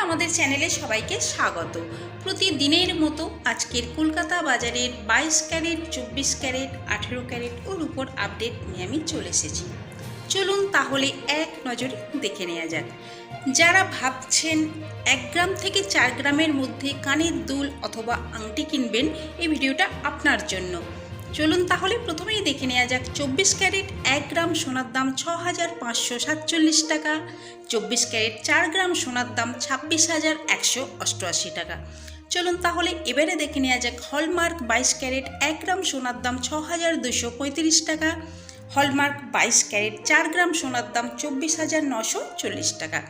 আমাদের চ্যানেলে সবাইকে স্বাগত। প্রতিদিনের মতো আজকের কলকাতা বাজারের 22 ক্যারেট, 24 ক্যারেট, 18 ক্যারেট ওর উপর আপডেট নিয়ে আমি চলে এসেছি। চলুন তাহলে এক নজরে দেখে নেওয়া যাক। যারা ভাবছেন 1 গ্রাম থেকে 4 গ্রামের মধ্যে কানের দুল অথবা আংটি কিনবেন, এই ভিডিওটা আপনার জন্য। চলুন তাহলে প্রথমেই দেখে নেওয়া যাক 24 ক্যারেট 1 গ্রাম সোনার দাম 6,547 টাকা, 24 ক্যারেট 4 গ্রাম সোনার দাম 26,188 টাকা। চলুন তাহলে এবারে দেখে নেওয়া যাক হলমার্ক 22 ক্যারেট 1 গ্রাম সোনার দাম 6,235 টাকা, হলমার্ক 22 ক্যারেট 4 গ্রাম সোনার দাম 24,940 টাকা।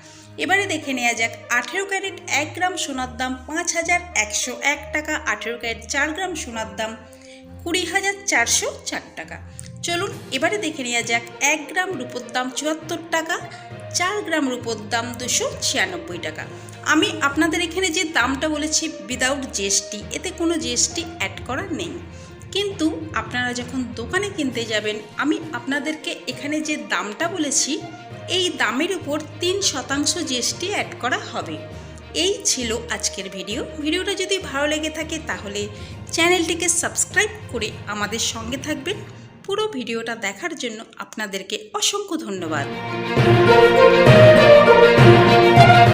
এবারে দেখে নেওয়া যাক 18 ক্যারেট 1 গ্রাম সোনার দাম 5,101 টাকা, 18 ক্যারেট 4 গ্রাম সোনার দাম 20,404 টাকা। চলুন এবারে দেখে নেওয়া যাক 1 গ্রাম রূপোর দাম 74 টাকা, 4 গ্রাম রূপোর দাম 296 টাকা। আমি আপনাদের এখানে যে দামটা বলেছি উইদাউট জিএসটি, এতে কোনো জিএসটি অ্যাড করা নেই। কিন্তু আপনারা যখন দোকানে কিনতে যাবেন, আমি আপনাদেরকে এখানে যে দামটা বলেছি এই দামের উপর 3% জিএসটি অ্যাড করা হবে। এই ছিল আজকের ভিডিওটা যদি ভালো লেগে থাকে তাহলে চ্যানেলটিকে সাবস্ক্রাইব করে আমাদের সঙ্গে থাকবেন। পুরো ভিডিওটা দেখার জন্য আপনাদেরকে অসংখ্য ধন্যবাদ।